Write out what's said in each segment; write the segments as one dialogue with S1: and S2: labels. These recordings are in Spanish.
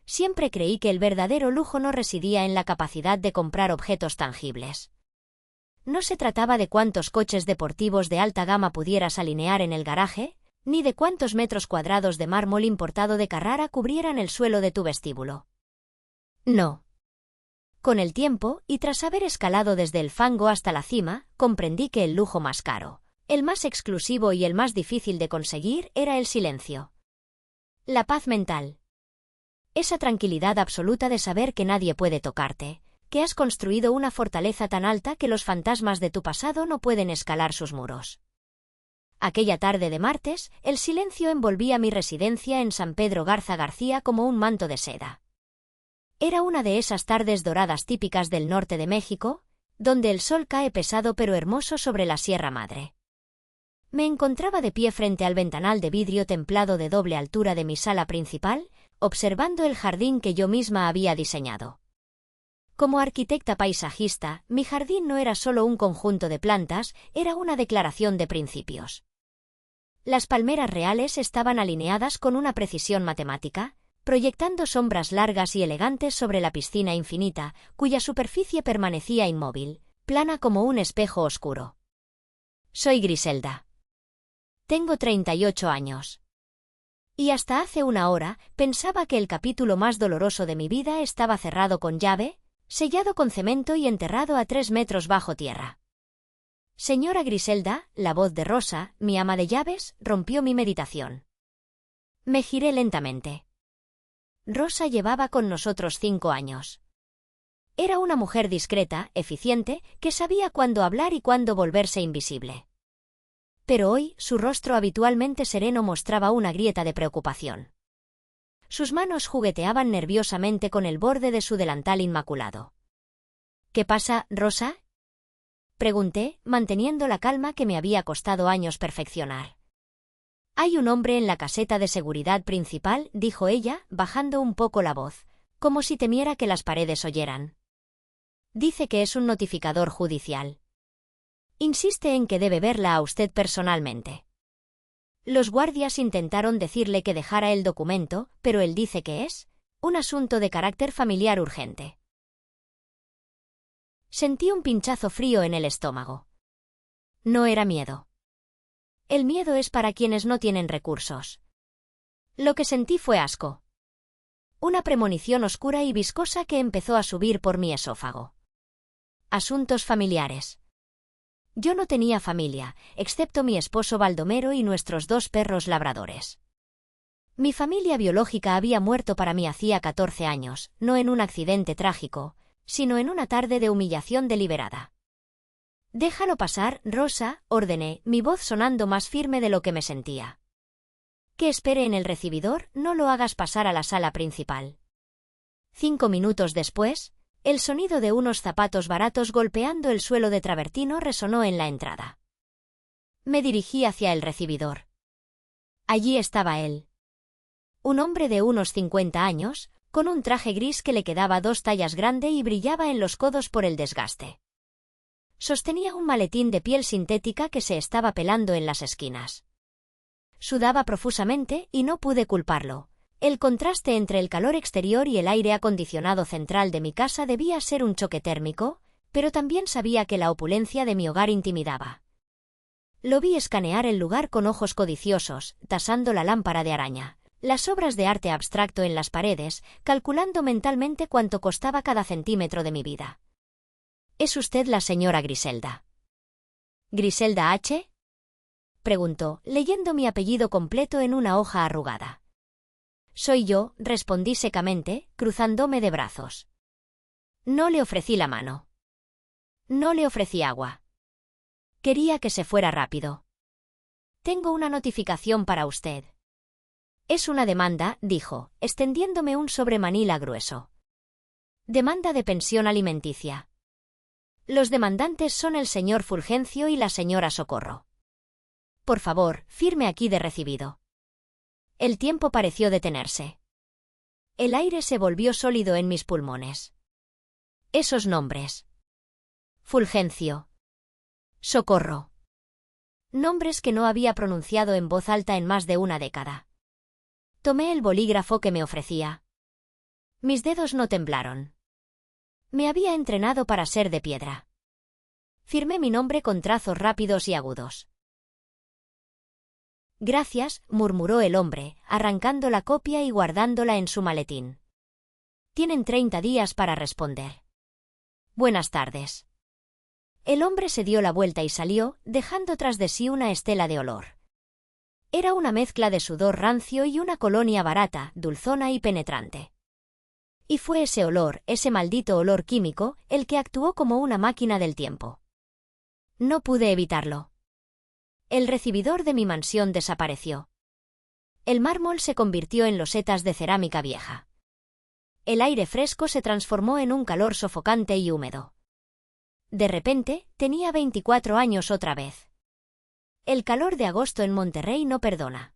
S1: Siempre creí que el verdadero lujo no residía en la capacidad de comprar objetos tangibles. No se trataba de cuántos coches deportivos de alta gama pudieras alinear en el garaje, ni de cuántos metros cuadrados de mármol importado de Carrara cubrieran el suelo de tu vestíbulo. No. Con el tiempo, y tras haber escalado desde el fango hasta la cima, comprendí que el lujo más caro, el más exclusivo y el más difícil de conseguir era el silencio. La paz mental. Esa tranquilidad absoluta de saber que nadie puede tocarte, que has construido una fortaleza tan alta que los fantasmas de tu pasado no pueden escalar sus muros. Aquella tarde de martes, el silencio envolvía mi residencia en San Pedro Garza García como un manto de seda. Era una de esas tardes doradas típicas del norte de México, donde el sol cae pesado pero hermoso sobre la Sierra Madre. Me encontraba de pie frente al ventanal de vidrio templado de doble altura de mi sala principal, observando el jardín que yo misma había diseñado. Como arquitecta paisajista, mi jardín no era solo un conjunto de plantas, era una declaración de principios. Las palmeras reales estaban alineadas con una precisión matemática, proyectando sombras largas y elegantes sobre la piscina infinita, cuya superficie permanecía inmóvil, plana como un espejo oscuro. Soy Griselda. Tengo 38 años. Y hasta hace una hora, pensaba que el capítulo más doloroso de mi vida estaba cerrado con llave, sellado con cemento y enterrado a 3 metros bajo tierra. Señora Griselda, la voz de Rosa, mi ama de llaves, rompió mi meditación. Me giré lentamente. Rosa llevaba con nosotros 5 años. Era una mujer discreta, eficiente, que sabía cuándo hablar y cuándo volverse invisible. Pero hoy, su rostro habitualmente sereno mostraba una grieta de preocupación. Sus manos jugueteaban nerviosamente con el borde de su delantal inmaculado. ¿Qué pasa, Rosa? Pregunté, manteniendo la calma que me había costado años perfeccionar. Hay un hombre en la caseta de seguridad principal, dijo ella, bajando un poco la voz, como si temiera que las paredes oyeran. Dice que es un notificador judicial. Insiste en que debe verla a usted personalmente. Los guardias intentaron decirle que dejara el documento, pero él dice que es un asunto de carácter familiar urgente. Sentí un pinchazo frío en el estómago. No era miedo. El miedo es para quienes no tienen recursos. Lo que sentí fue asco. Una premonición oscura y viscosa que empezó a subir por mi esófago. Asuntos familiares. Yo no tenía familia, excepto mi esposo Baldomero y nuestros 2 perros labradores. Mi familia biológica había muerto para mí hacía 14 años, no en un accidente trágico, sino en una tarde de humillación deliberada. Déjalo pasar, Rosa, ordené, mi voz sonando más firme de lo que me sentía. Que espere en el recibidor, no lo hagas pasar a la sala principal. 5 minutos después, el sonido de unos zapatos baratos golpeando el suelo de travertino resonó en la entrada. Me dirigí hacia el recibidor. Allí estaba él. Un hombre de unos 50 años, con un traje gris que le quedaba 2 tallas grande y brillaba en los codos por el desgaste. Sostenía un maletín de piel sintética que se estaba pelando en las esquinas. Sudaba profusamente y no pude culparlo. El contraste entre el calor exterior y el aire acondicionado central de mi casa debía ser un choque térmico, pero también sabía que la opulencia de mi hogar intimidaba. Lo vi escanear el lugar con ojos codiciosos, tasando la lámpara de araña, las obras de arte abstracto en las paredes, calculando mentalmente cuánto costaba cada centímetro de mi vida. ¿Es usted la señora Griselda? ¿Griselda H? Preguntó, leyendo mi apellido completo en una hoja arrugada. Soy yo, respondí secamente, cruzándome de brazos. No le ofrecí la mano. No le ofrecí agua. Quería que se fuera rápido. Tengo una notificación para usted. Es una demanda, dijo, extendiéndome un sobre manila grueso. Demanda de pensión alimenticia. Los demandantes son el señor Fulgencio y la señora Socorro. Por favor, firme aquí de recibido. El tiempo pareció detenerse. El aire se volvió sólido en mis pulmones. Esos nombres. Fulgencio. Socorro. Nombres que no había pronunciado en voz alta en más de una década. Tomé el bolígrafo que me ofrecía. Mis dedos no temblaron. Me había entrenado para ser de piedra. Firmé mi nombre con trazos rápidos y agudos. Gracias, murmuró el hombre, arrancando la copia y guardándola en su maletín. Tienen 30 días para responder. Buenas tardes. El hombre se dio la vuelta y salió, dejando tras de sí una estela de olor. Era una mezcla de sudor rancio y una colonia barata, dulzona y penetrante. Y fue ese olor, ese maldito olor químico, el que actuó como una máquina del tiempo. No pude evitarlo. El recibidor de mi mansión desapareció. El mármol se convirtió en losetas de cerámica vieja. El aire fresco se transformó en un calor sofocante y húmedo. De repente, tenía 24 años otra vez. El calor de agosto en Monterrey no perdona.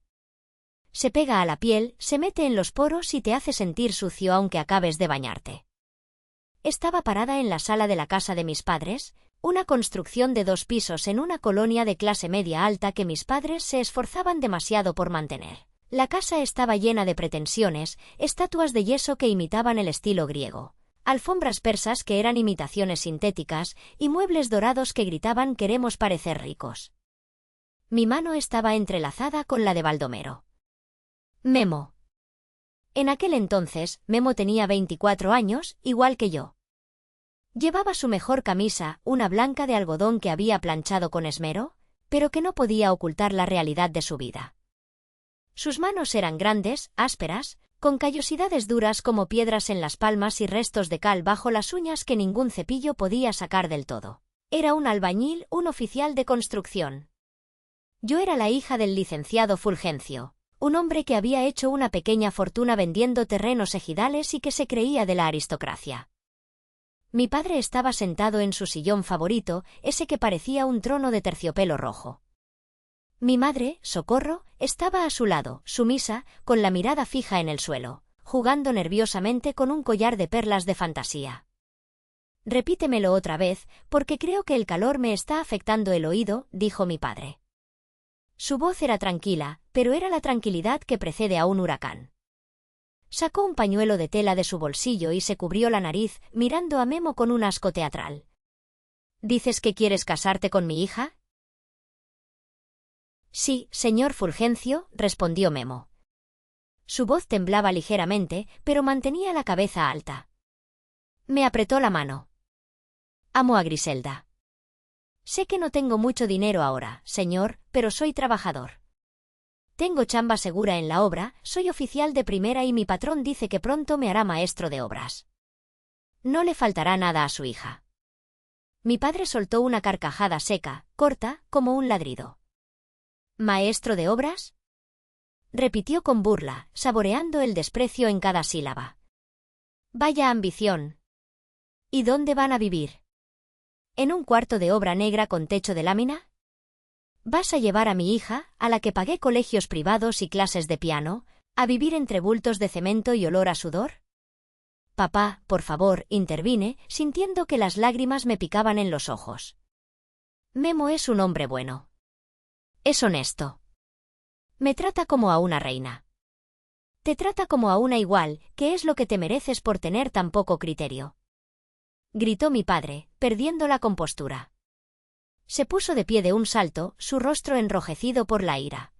S1: Se pega a la piel, se mete en los poros y te hace sentir sucio aunque acabes de bañarte. Estaba parada en la sala de la casa de mis padres, una construcción de 2 pisos en una colonia de clase media alta que mis padres se esforzaban demasiado por mantener. La casa estaba llena de pretensiones, estatuas de yeso que imitaban el estilo griego, alfombras persas que eran imitaciones sintéticas y muebles dorados que gritaban «queremos parecer ricos». Mi mano estaba entrelazada con la de Baldomero. Memo. En aquel entonces, Memo tenía 24 años, igual que yo. Llevaba su mejor camisa, una blanca de algodón que había planchado con esmero, pero que no podía ocultar la realidad de su vida. Sus manos eran grandes, ásperas, con callosidades duras como piedras en las palmas y restos de cal bajo las uñas que ningún cepillo podía sacar del todo. Era un albañil, un oficial de construcción. Yo era la hija del licenciado Fulgencio, un hombre que había hecho una pequeña fortuna vendiendo terrenos ejidales y que se creía de la aristocracia. Mi padre estaba sentado en su sillón favorito, ese que parecía un trono de terciopelo rojo. Mi madre, Socorro, estaba a su lado, sumisa, con la mirada fija en el suelo, jugando nerviosamente con un collar de perlas de fantasía. Repítemelo otra vez, porque creo que el calor me está afectando el oído, dijo mi padre. Su voz era tranquila, pero era la tranquilidad que precede a un huracán. Sacó un pañuelo de tela de su bolsillo y se cubrió la nariz, mirando a Memo con un asco teatral. ¿Dices que quieres casarte con mi hija? Sí, señor Fulgencio, respondió Memo. Su voz temblaba ligeramente, pero mantenía la cabeza alta. Me apretó la mano. Amo a Griselda. Sé que no tengo mucho dinero ahora, señor, pero soy trabajador. Tengo chamba segura en la obra, soy oficial de primera y mi patrón dice que pronto me hará maestro de obras. No le faltará nada a su hija. Mi padre soltó una carcajada seca, corta, como un ladrido. ¿Maestro de obras? Repitió con burla, saboreando el desprecio en cada sílaba. Vaya ambición. ¿Y dónde van a vivir? ¿En un cuarto de obra negra con techo de lámina? ¿Vas a llevar a mi hija, a la que pagué colegios privados y clases de piano, a vivir entre bultos de cemento y olor a sudor? Papá, por favor, intervine, sintiendo que las lágrimas me picaban en los ojos. Memo es un hombre bueno. Es honesto. Me trata como a una reina. Te trata como a una igual, que es lo que te mereces por tener tan poco criterio. Gritó mi padre, perdiendo la compostura. Se puso de pie de un salto, su rostro enrojecido por la ira.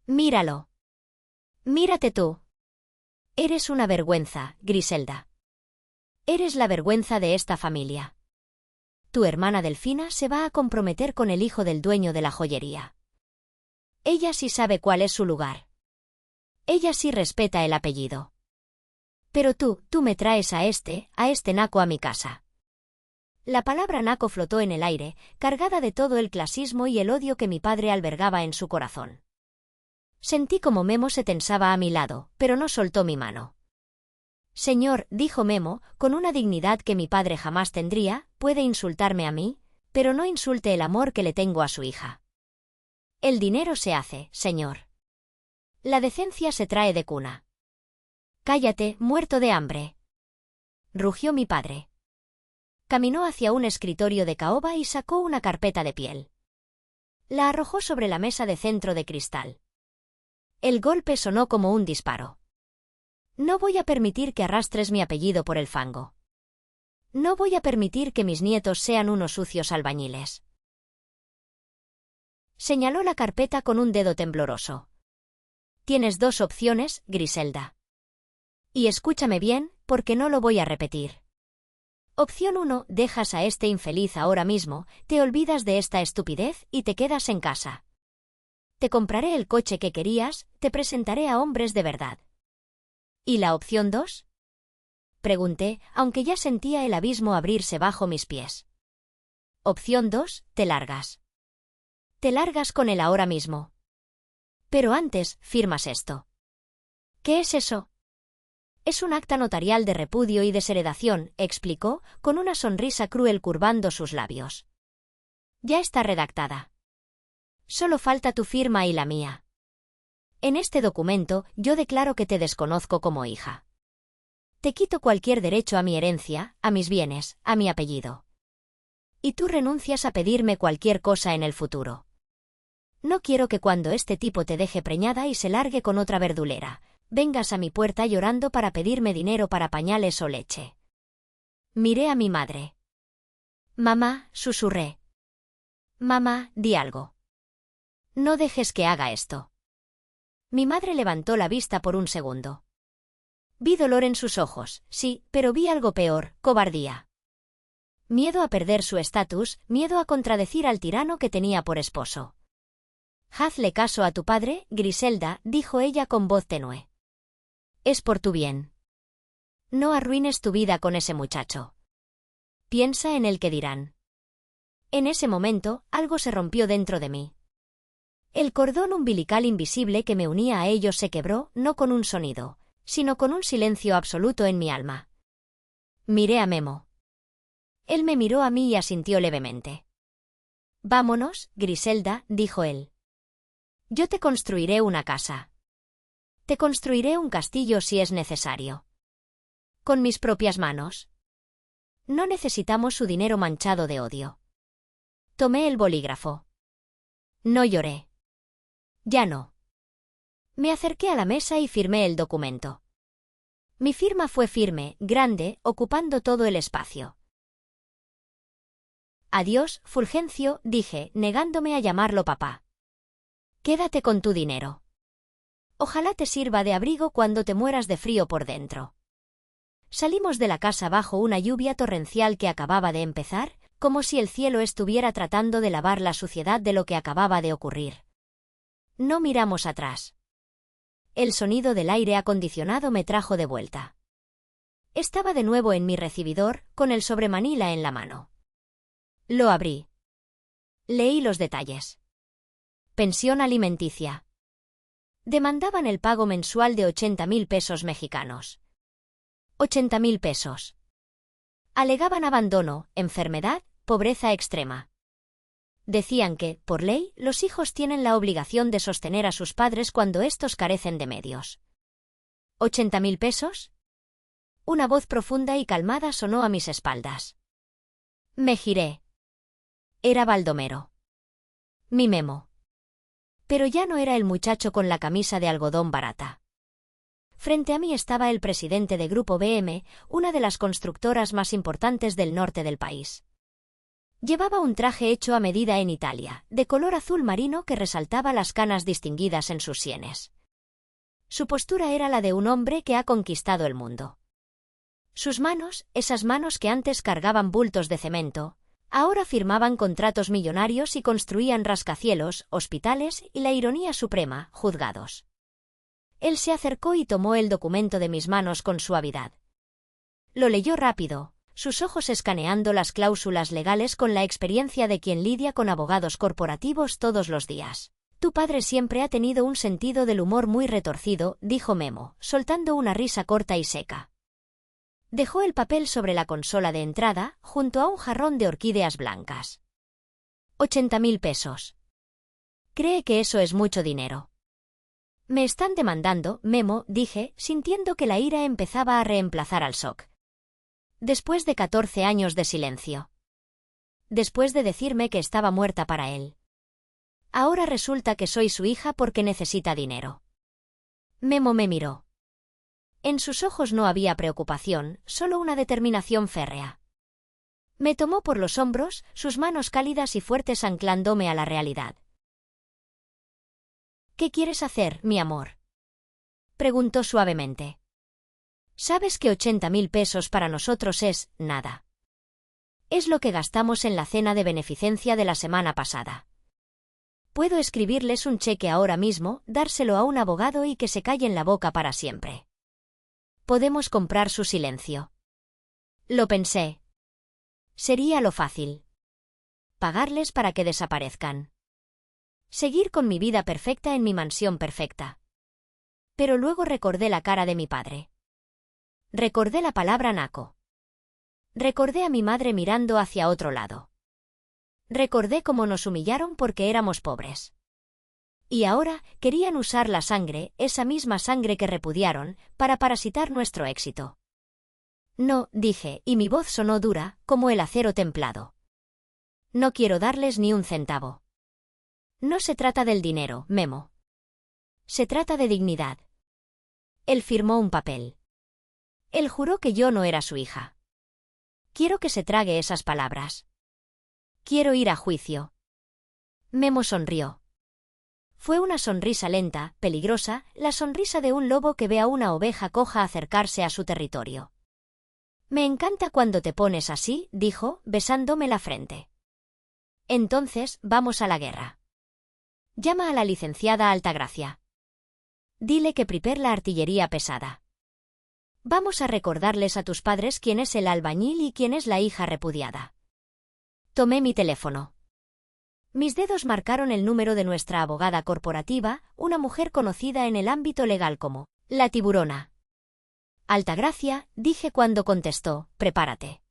S1: Míralo. Mírate tú. Eres una vergüenza, Griselda. Eres la vergüenza de esta familia. Tu hermana Delfina se va a comprometer con el hijo del dueño de la joyería. Ella sí sabe cuál es su lugar. Ella sí respeta el apellido. Pero tú me traes a este naco a mi casa. La palabra naco flotó en el aire, cargada de todo el clasismo y el odio que mi padre albergaba en su corazón. Sentí como Memo se tensaba a mi lado, pero no soltó mi mano. Señor, dijo Memo, con una dignidad que mi padre jamás tendría, puede insultarme a mí, pero no insulte el amor que le tengo a su hija. El dinero se hace, señor. La decencia se trae de cuna. Cállate, muerto de hambre. Rugió mi padre. Caminó hacia un escritorio de caoba y sacó una carpeta de piel. La arrojó sobre la mesa de centro de cristal. El golpe sonó como un disparo. No voy a permitir que arrastres mi apellido por el fango. No voy a permitir que mis nietos sean unos sucios albañiles. Señaló la carpeta con un dedo tembloroso. Tienes 2 opciones, Griselda. Y escúchame bien, porque no lo voy a repetir. Opción 1, dejas a este infeliz ahora mismo, te olvidas de esta estupidez y te quedas en casa. Te compraré el coche que querías, te presentaré a hombres de verdad. ¿Y la opción 2? Pregunté, aunque ya sentía el abismo abrirse bajo mis pies. Opción 2, te largas. Te largas con él ahora mismo. Pero antes, firmas esto. ¿Qué es eso? Es un acta notarial de repudio y desheredación, explicó, con una sonrisa cruel curvando sus labios. Ya está redactada. Solo falta tu firma y la mía. En este documento, yo declaro que te desconozco como hija. Te quito cualquier derecho a mi herencia, a mis bienes, a mi apellido. Y tú renuncias a pedirme cualquier cosa en el futuro. No quiero que cuando este tipo te deje preñada y se largue con otra verdulera, vengas a mi puerta llorando para pedirme dinero para pañales o leche. Miré a mi madre. Mamá, susurré. Mamá, di algo. No dejes que haga esto. Mi madre levantó la vista por un segundo. Vi dolor en sus ojos, sí, pero vi algo peor, cobardía. Miedo a perder su estatus, miedo a contradecir al tirano que tenía por esposo. Hazle caso a tu padre, Griselda, dijo ella con voz tenue. Es por tu bien. No arruines tu vida con ese muchacho. Piensa en el que dirán. En ese momento, algo se rompió dentro de mí. El cordón umbilical invisible que me unía a ellos se quebró, no con un sonido, sino con un silencio absoluto en mi alma. Miré a Memo. Él me miró a mí y asintió levemente. Vámonos, Griselda, dijo él. Yo te construiré una casa. Te construiré un castillo si es necesario. Con mis propias manos. No necesitamos su dinero manchado de odio. Tomé el bolígrafo. No lloré. Ya no. Me acerqué a la mesa y firmé el documento. Mi firma fue firme, grande, ocupando todo el espacio. Adiós, Fulgencio, dije, negándome a llamarlo papá. Quédate con tu dinero. Ojalá te sirva de abrigo cuando te mueras de frío por dentro. Salimos de la casa bajo una lluvia torrencial que acababa de empezar, como si el cielo estuviera tratando de lavar la suciedad de lo que acababa de ocurrir. No miramos atrás. El sonido del aire acondicionado me trajo de vuelta. Estaba de nuevo en mi recibidor, con el sobremanila en la mano. Lo abrí. Leí los detalles. Pensión alimenticia. Demandaban el pago mensual de 80.000 pesos mexicanos. 80.000 pesos. Alegaban abandono, enfermedad, pobreza extrema. Decían que, por ley, los hijos tienen la obligación de sostener a sus padres cuando éstos carecen de medios. ¿80.000 pesos? Una voz profunda y calmada sonó a mis espaldas. Me giré. Era Baldomero. Mi Memo. Pero ya no era el muchacho con la camisa de algodón barata. Frente a mí estaba el presidente de Grupo BM, una de las constructoras más importantes del norte del país. Llevaba un traje hecho a medida en Italia, de color azul marino que resaltaba las canas distinguidas en sus sienes. Su postura era la de un hombre que ha conquistado el mundo. Sus manos, esas manos que antes cargaban bultos de cemento, ahora firmaban contratos millonarios y construían rascacielos, hospitales y la ironía suprema, juzgados. Él se acercó y tomó el documento de mis manos con suavidad. Lo leyó rápido, sus ojos escaneando las cláusulas legales con la experiencia de quien lidia con abogados corporativos todos los días. Tu padre siempre ha tenido un sentido del humor muy retorcido, dijo Memo, soltando una risa corta y seca. Dejó el papel sobre la consola de entrada, junto a un jarrón de orquídeas blancas. 80.000 pesos. ¿Cree que eso es mucho dinero? Me están demandando, Memo, dije, sintiendo que la ira empezaba a reemplazar al shock. Después de 14 años de silencio. Después de decirme que estaba muerta para él. Ahora resulta que soy su hija porque necesita dinero. Memo me miró. En sus ojos no había preocupación, solo una determinación férrea. Me tomó por los hombros, sus manos cálidas y fuertes anclándome a la realidad. ¿Qué quieres hacer, mi amor?, preguntó suavemente. Sabes que 80.000 pesos para nosotros es nada. Es lo que gastamos en la cena de beneficencia de la semana pasada. Puedo escribirles un cheque ahora mismo, dárselo a un abogado y que se callen la boca para siempre. Podemos comprar su silencio. Lo pensé. Sería lo fácil. Pagarles para que desaparezcan. Seguir con mi vida perfecta en mi mansión perfecta. Pero luego recordé la cara de mi padre. Recordé la palabra naco. Recordé a mi madre mirando hacia otro lado. Recordé cómo nos humillaron porque éramos pobres. Y ahora querían usar la sangre, esa misma sangre que repudiaron, para parasitar nuestro éxito. No, dije, y mi voz sonó dura, como el acero templado. No quiero darles ni un centavo. No se trata del dinero, Memo. Se trata de dignidad. Él firmó un papel. Él juró que yo no era su hija. Quiero que se trague esas palabras. Quiero ir a juicio. Memo sonrió. Fue una sonrisa lenta, peligrosa, la sonrisa de un lobo que ve a una oveja coja acercarse a su territorio. Me encanta cuando te pones así, dijo, besándome la frente. Entonces, vamos a la guerra. Llama a la licenciada Altagracia. Dile que prepare la artillería pesada. Vamos a recordarles a tus padres quién es el albañil y quién es la hija repudiada. Tomé mi teléfono. Mis dedos marcaron el número de nuestra abogada corporativa, una mujer conocida en el ámbito legal como la tiburona. Altagracia, dije cuando contestó, prepárate.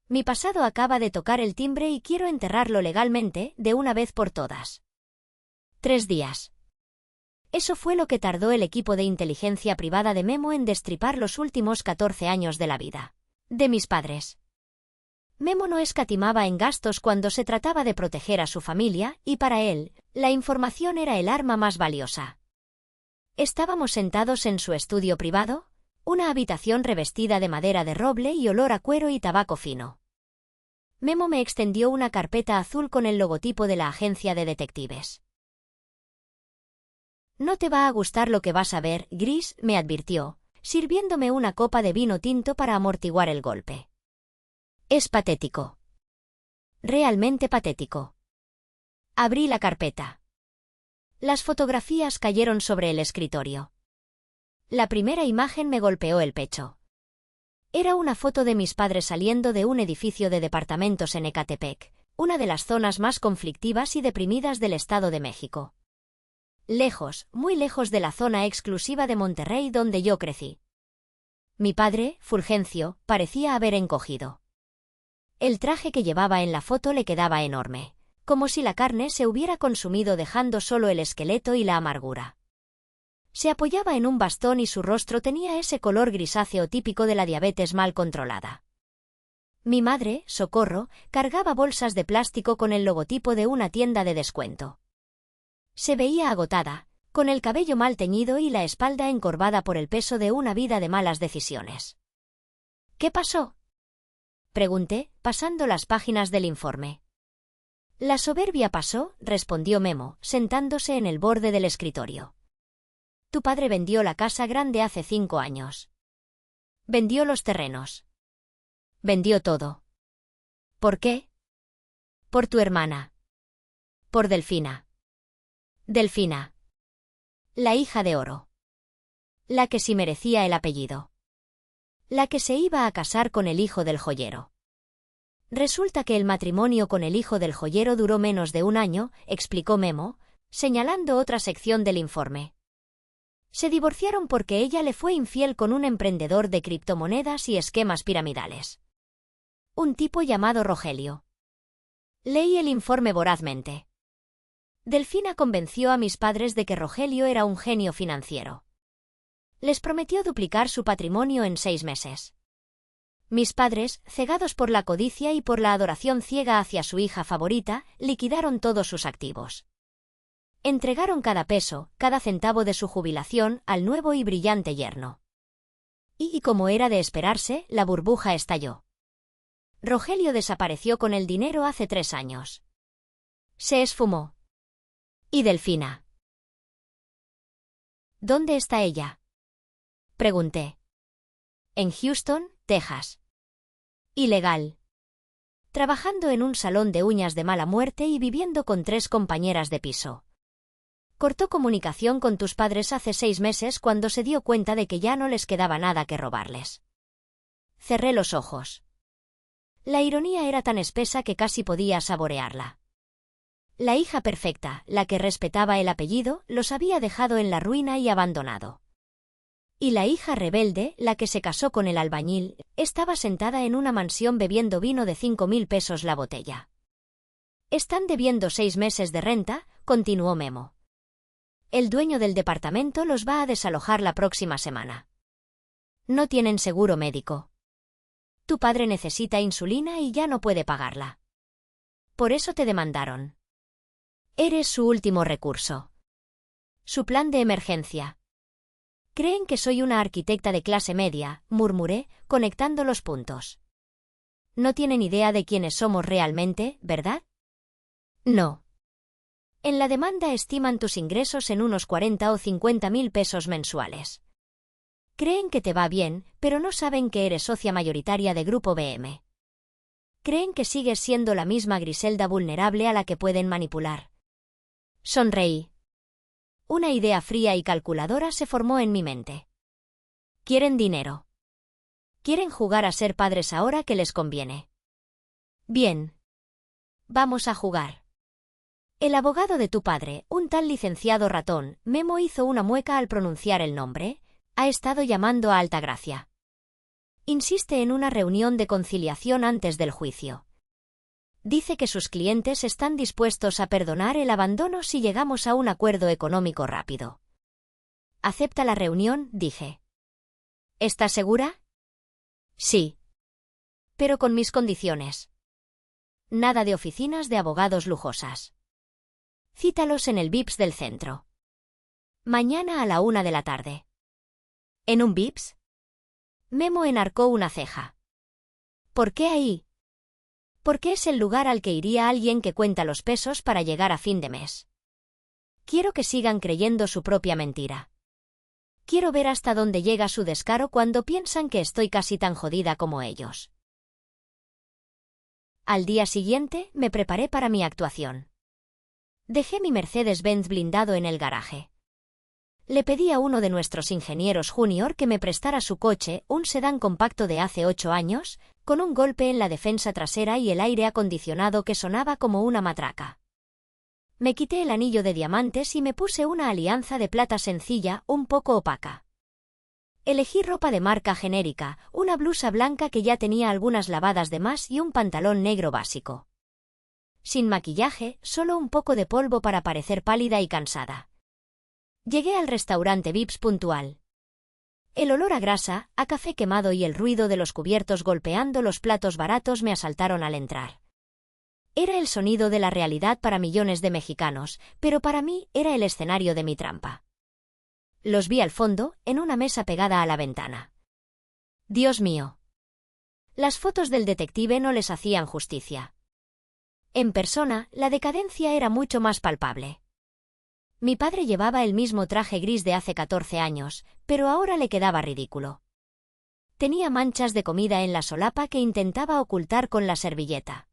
S1: Mi pasado acaba de tocar el timbre y quiero enterrarlo legalmente, de una vez por todas. 3 días. Eso fue lo que tardó el equipo de inteligencia privada de Memo en destripar los últimos 14 años de la vida de mis padres. Memo no escatimaba en gastos cuando se trataba de proteger a su familia, y para él, la información era el arma más valiosa. Estábamos sentados en su estudio privado, una habitación revestida de madera de roble y olor a cuero y tabaco fino. Memo me extendió una carpeta azul con el logotipo de la agencia de detectives. No te va a gustar lo que vas a ver, Gris, me advirtió, sirviéndome una copa de vino tinto para amortiguar el golpe. Es patético. Realmente patético. Abrí la carpeta. Las fotografías cayeron sobre el escritorio. La primera imagen me golpeó el pecho. Era una foto de mis padres saliendo de un edificio de departamentos en Ecatepec, una de las zonas más conflictivas y deprimidas del Estado de México. Lejos, muy lejos de la zona exclusiva de Monterrey donde yo crecí. Mi padre, Fulgencio, parecía haber encogido. El traje que llevaba en la foto le quedaba enorme, como si la carne se hubiera consumido dejando solo el esqueleto y la amargura. Se apoyaba en un bastón y su rostro tenía ese color grisáceo típico de la diabetes mal controlada. Mi madre, Socorro, cargaba bolsas de plástico con el logotipo de una tienda de descuento. Se veía agotada, con el cabello mal teñido y la espalda encorvada por el peso de una vida de malas decisiones. ¿Qué pasó?, pregunté, pasando las páginas del informe. La soberbia pasó, respondió Memo, sentándose en el borde del escritorio. Tu padre vendió la casa grande hace 5 años. Vendió los terrenos. Vendió todo. ¿Por qué? Por tu hermana. Por Delfina. Delfina. La hija de oro. La que sí merecía el apellido. La que se iba a casar con el hijo del joyero. Resulta que el matrimonio con el hijo del joyero duró menos de 1 año, explicó Memo, señalando otra sección del informe. Se divorciaron porque ella le fue infiel con un emprendedor de criptomonedas y esquemas piramidales. Un tipo llamado Rogelio. Leí el informe vorazmente. Delfina convenció a mis padres de que Rogelio era un genio financiero. Les prometió duplicar su patrimonio en 6 meses. Mis padres, cegados por la codicia y por la adoración ciega hacia su hija favorita, liquidaron todos sus activos. Entregaron cada peso, cada centavo de su jubilación al nuevo y brillante yerno. Y como era de esperarse, la burbuja estalló. Rogelio desapareció con el dinero hace 3 años. Se esfumó. ¿Y Delfina? ¿Dónde está ella? Pregunté. En Houston, Texas. Ilegal. Trabajando en un salón de uñas de mala muerte y viviendo con 3 compañeras de piso. Cortó comunicación con tus padres hace 6 meses cuando se dio cuenta de que ya no les quedaba nada que robarles. Cerré los ojos. La ironía era tan espesa que casi podía saborearla. La hija perfecta, la que respetaba el apellido, los había dejado en la ruina y abandonado. Y la hija rebelde, la que se casó con el albañil, estaba sentada en una mansión bebiendo vino de 5.000 pesos la botella. Están debiendo 6 meses de renta, continuó Memo. El dueño del departamento los va a desalojar la próxima semana. No tienen seguro médico. Tu padre necesita insulina y ya no puede pagarla. Por eso te demandaron. Eres su último recurso. Su plan de emergencia. Creen que soy una arquitecta de clase media, murmuré, conectando los puntos. No tienen idea de quiénes somos realmente, ¿verdad? No. En la demanda estiman tus ingresos en unos 40 o 50.000 pesos mensuales. Creen que te va bien, pero no saben que eres socia mayoritaria de Grupo BM. Creen que sigues siendo la misma Griselda vulnerable a la que pueden manipular. Sonreí. Una idea fría y calculadora se formó en mi mente. Quieren dinero. Quieren jugar a ser padres ahora que les conviene. Bien. Vamos a jugar. El abogado de tu padre, un tal licenciado Ratón, Memo hizo una mueca al pronunciar el nombre, ha estado llamando a Altagracia. Insiste en una reunión de conciliación antes del juicio. Dice que sus clientes están dispuestos a perdonar el abandono si llegamos a un acuerdo económico rápido. ¿Acepta la reunión?, dije. ¿Estás segura? Sí. Pero con mis condiciones. Nada de oficinas de abogados lujosas. Cítalos en el VIPS del centro. Mañana a la 1 de la tarde. ¿En un VIPS? Memo enarcó una ceja. ¿Por qué ahí? Porque es el lugar al que iría alguien que cuenta los pesos para llegar a fin de mes. Quiero que sigan creyendo su propia mentira. Quiero ver hasta dónde llega su descaro cuando piensan que estoy casi tan jodida como ellos. Al día siguiente, me preparé para mi actuación. Dejé mi Mercedes-Benz blindado en el garaje. Le pedí a uno de nuestros ingenieros junior que me prestara su coche, un sedán compacto de hace 8 años, con un golpe en la defensa trasera y el aire acondicionado que sonaba como una matraca. Me quité el anillo de diamantes y me puse una alianza de plata sencilla, un poco opaca. Elegí ropa de marca genérica, una blusa blanca que ya tenía algunas lavadas de más y un pantalón negro básico. Sin maquillaje, solo un poco de polvo para parecer pálida y cansada. Llegué al restaurante VIPS puntual. El olor a grasa, a café quemado y el ruido de los cubiertos golpeando los platos baratos me asaltaron al entrar. Era el sonido de la realidad para millones de mexicanos, pero para mí era el escenario de mi trampa. Los vi al fondo, en una mesa pegada a la ventana. Dios mío. Las fotos del detective no les hacían justicia. En persona, la decadencia era mucho más palpable. Mi padre llevaba el mismo traje gris de hace 14 años, pero ahora le quedaba ridículo. Tenía manchas de comida en la solapa que intentaba ocultar con la servilleta.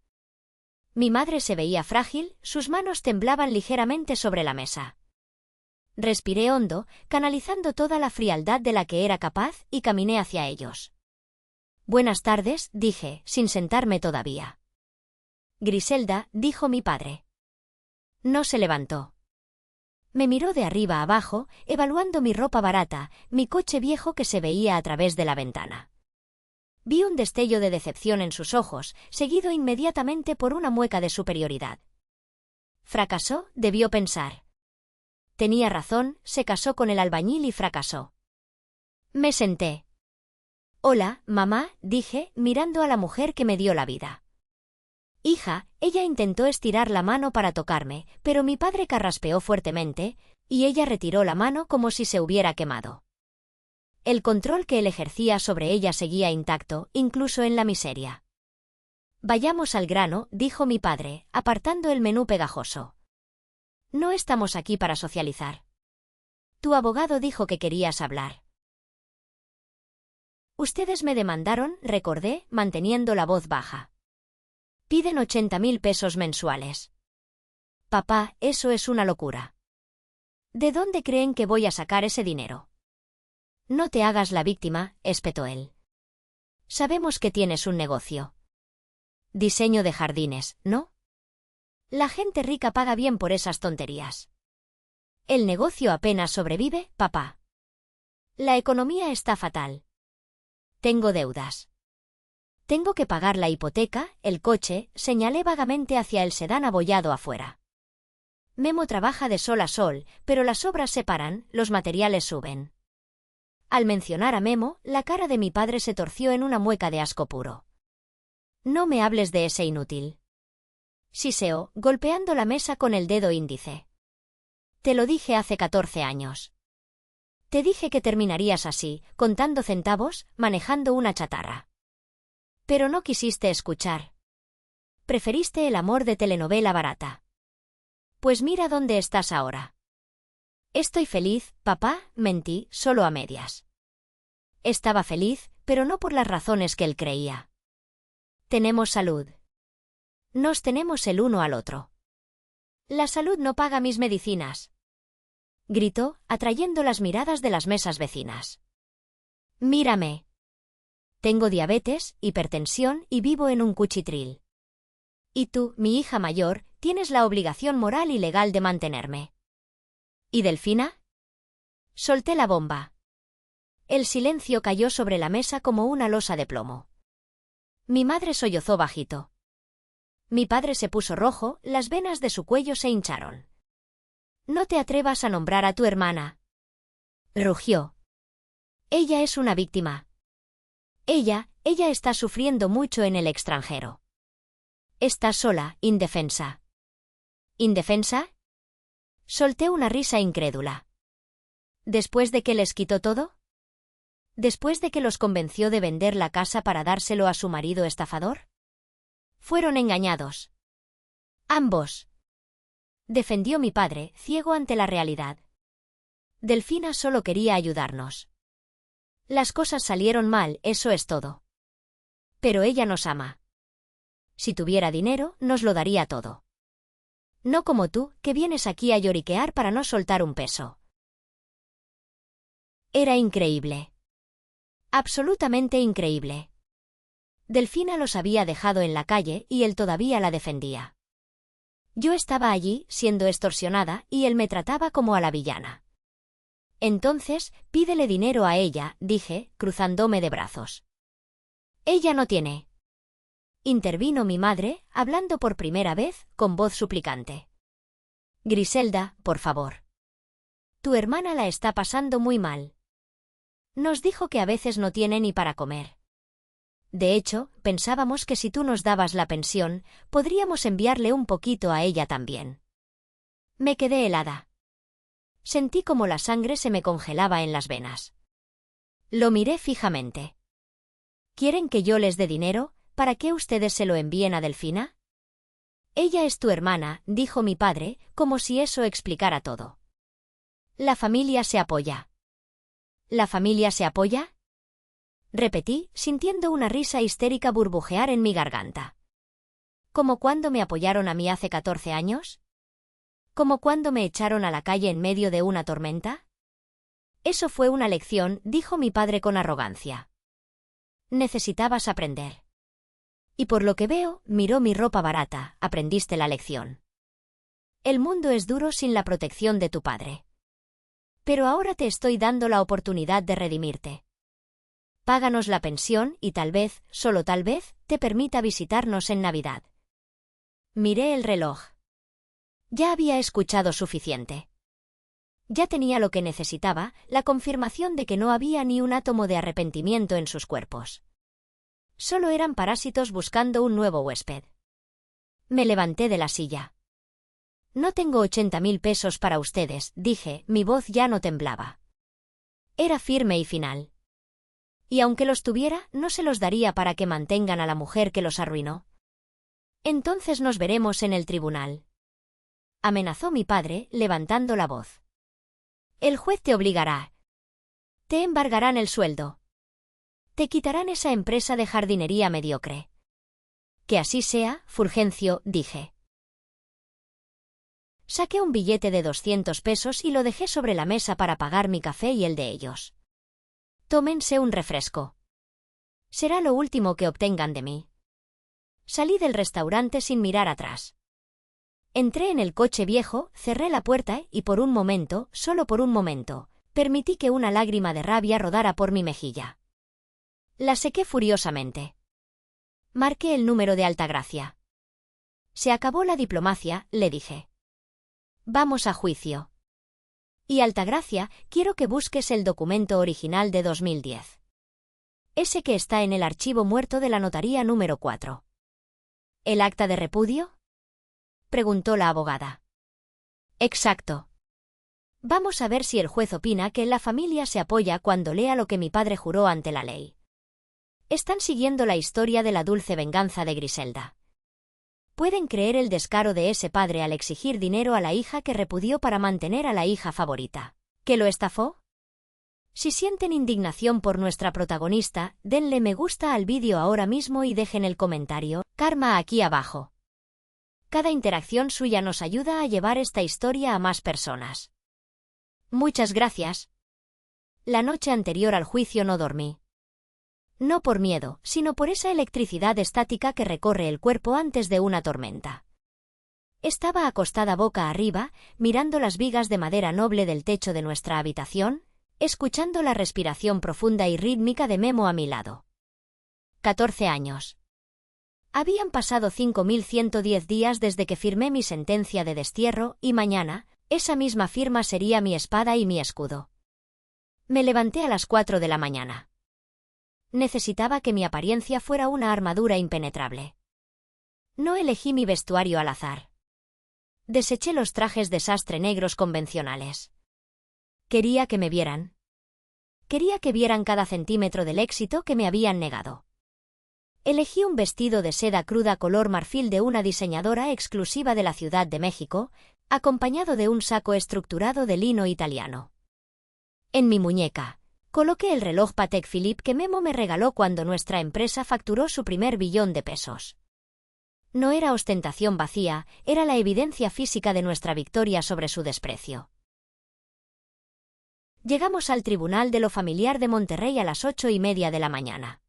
S1: Mi madre se veía frágil, sus manos temblaban ligeramente sobre la mesa. Respiré hondo, canalizando toda la frialdad de la que era capaz, y caminé hacia ellos. Buenas tardes, dije, sin sentarme todavía. Griselda, dijo mi padre. No se levantó. Me miró de arriba abajo, evaluando mi ropa barata, mi coche viejo que se veía a través de la ventana. Vi un destello de decepción en sus ojos, seguido inmediatamente por una mueca de superioridad. Fracasó, debió pensar. Tenía razón, se casó con el albañil y fracasó. Me senté. Hola, mamá, dije, mirando a la mujer que me dio la vida. Hija, ella intentó estirar la mano para tocarme, pero mi padre carraspeó fuertemente, y ella retiró la mano como si se hubiera quemado. El control que él ejercía sobre ella seguía intacto, incluso en la miseria. Vayamos al grano, dijo mi padre, apartando el menú pegajoso. No estamos aquí para socializar. Tu abogado dijo que querías hablar. Ustedes me demandaron, recordé, manteniendo la voz baja. Piden 80.000 pesos mensuales. Papá, eso es una locura. ¿De dónde creen que voy a sacar ese dinero? No te hagas la víctima, espetó él. Sabemos que tienes un negocio. Diseño de jardines, ¿no? La gente rica paga bien por esas tonterías. El negocio apenas sobrevive, papá. La economía está fatal. Tengo deudas. Tengo que pagar la hipoteca, el coche, señalé vagamente hacia el sedán abollado afuera. Memo trabaja de sol a sol, pero las obras se paran, los materiales suben. Al mencionar a Memo, la cara de mi padre se torció en una mueca de asco puro. No me hables de ese inútil. Siseó, golpeando la mesa con el dedo índice. Te lo dije hace 14 años. Te dije que terminarías así, contando centavos, manejando una chatarra. Pero no quisiste escuchar. Preferiste el amor de telenovela barata. Pues mira dónde estás ahora. Estoy feliz, papá, mentí, solo a medias. Estaba feliz, pero no por las razones que él creía. Tenemos salud. Nos tenemos el uno al otro. La salud no paga mis medicinas. Gritó, atrayendo las miradas de las mesas vecinas. Mírame. Tengo diabetes, hipertensión y vivo en un cuchitril. Y tú, mi hija mayor, tienes la obligación moral y legal de mantenerme. ¿Y Delfina? Solté la bomba. El silencio cayó sobre la mesa como una losa de plomo. Mi madre sollozó bajito. Mi padre se puso rojo, las venas de su cuello se hincharon. No te atrevas a nombrar a tu hermana. Rugió. Ella es una víctima. Ella está sufriendo mucho en el extranjero. Está sola, indefensa. ¿Indefensa? Solté una risa incrédula. ¿Después de que les quitó todo? ¿Después de que los convenció de vender la casa para dárselo a su marido estafador? Fueron engañados. Ambos. Defendió mi padre, ciego ante la realidad. Delfina solo quería ayudarnos. Las cosas salieron mal, eso es todo. Pero ella nos ama. Si tuviera dinero, nos lo daría todo. No como tú, que vienes aquí a lloriquear para no soltar un peso. Era increíble. Absolutamente increíble. Delfina los había dejado en la calle y él todavía la defendía. Yo estaba allí, siendo extorsionada, y él me trataba como a la villana. Entonces, pídele dinero a ella, dije, cruzándome de brazos. Ella no tiene. Intervino mi madre, hablando por primera vez, con voz suplicante. Griselda, por favor. Tu hermana la está pasando muy mal. Nos dijo que a veces no tiene ni para comer. De hecho, pensábamos que si tú nos dabas la pensión, podríamos enviarle un poquito a ella también. Me quedé helada. Sentí como la sangre se me congelaba en las venas. Lo miré fijamente. ¿Quieren que yo les dé dinero? ¿Para qué ustedes se lo envíen a Delfina? Ella es tu hermana, dijo mi padre, como si eso explicara todo. La familia se apoya. ¿La familia se apoya? Repetí, sintiendo una risa histérica burbujear en mi garganta. ¿Como cuando me apoyaron a mí hace 14 años? ¿Como cuando me echaron a la calle en medio de una tormenta? Eso fue una lección, dijo mi padre con arrogancia. Necesitabas aprender. Y por lo que veo, miró mi ropa barata, aprendiste la lección. El mundo es duro sin la protección de tu padre. Pero ahora te estoy dando la oportunidad de redimirte. Páganos la pensión y tal vez, solo tal vez, te permita visitarnos en Navidad. Miré el reloj. Ya había escuchado suficiente. Ya tenía lo que necesitaba, la confirmación de que no había ni un átomo de arrepentimiento en sus cuerpos. Solo eran parásitos buscando un nuevo huésped. Me levanté de la silla. No tengo 80.000 pesos para ustedes, dije, mi voz ya no temblaba. Era firme y final. Y aunque los tuviera, no se los daría para que mantengan a la mujer que los arruinó. Entonces nos veremos en el tribunal. Amenazó mi padre, levantando la voz. El juez te obligará. Te embargarán el sueldo. Te quitarán esa empresa de jardinería mediocre. Que así sea, Fulgencio, dije. Saqué un billete de 200 pesos y lo dejé sobre la mesa para pagar mi café y el de ellos. Tómense un refresco. Será lo último que obtengan de mí. Salí del restaurante sin mirar atrás. Entré en el coche viejo, cerré la puerta y por un momento, solo por un momento, permití que una lágrima de rabia rodara por mi mejilla. La sequé furiosamente. Marqué el número de Altagracia. Se acabó la diplomacia, le dije. Vamos a juicio. Y Altagracia, quiero que busques el documento original de 2010. Ese que está en el archivo muerto de la notaría número 4. ¿El acta de repudio? Preguntó la abogada. Exacto. Vamos a ver si el juez opina que la familia se apoya cuando lea lo que mi padre juró ante la ley. Están siguiendo la historia de la dulce venganza de Griselda. ¿Pueden creer el descaro de ese padre al exigir dinero a la hija que repudió para mantener a la hija favorita? ¿Que lo estafó? Si sienten indignación por nuestra protagonista, denle me gusta al vídeo ahora mismo y dejen el comentario Karma aquí abajo. Cada interacción suya nos ayuda a llevar esta historia a más personas. Muchas gracias. La noche anterior al juicio no dormí. No por miedo, sino por esa electricidad estática que recorre el cuerpo antes de una tormenta. Estaba acostada boca arriba, mirando las vigas de madera noble del techo de nuestra habitación, escuchando la respiración profunda y rítmica de Memo a mi lado. 14 años. Habían pasado 5110 días desde que firmé mi sentencia de destierro y mañana, esa misma firma sería mi espada y mi escudo. Me levanté a las 4 de la mañana. Necesitaba que mi apariencia fuera una armadura impenetrable. No elegí mi vestuario al azar. Deseché los trajes de sastre negros convencionales. Quería que me vieran. Quería que vieran cada centímetro del éxito que me habían negado. Elegí un vestido de seda cruda color marfil de una diseñadora exclusiva de la Ciudad de México, acompañado de un saco estructurado de lino italiano. En mi muñeca, coloqué el reloj Patek Philippe que Memo me regaló cuando nuestra empresa facturó su primer billón de pesos. No era ostentación vacía, era la evidencia física de nuestra victoria sobre su desprecio. Llegamos al Tribunal de lo Familiar de Monterrey a las 8:30 de la mañana.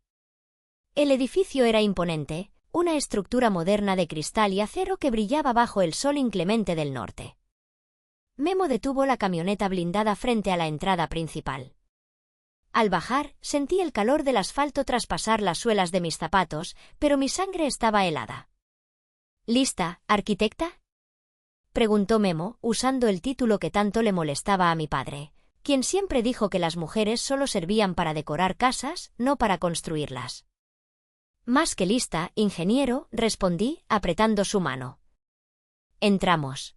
S1: El edificio era imponente, una estructura moderna de cristal y acero que brillaba bajo el sol inclemente del norte. Memo detuvo la camioneta blindada frente a la entrada principal. Al bajar, sentí el calor del asfalto traspasar las suelas de mis zapatos, pero mi sangre estaba helada. ¿Lista, arquitecta?, preguntó Memo, usando el título que tanto le molestaba a mi padre, quien siempre dijo que las mujeres solo servían para decorar casas, no para construirlas. Más que lista, ingeniero, respondí, apretando su mano. Entramos.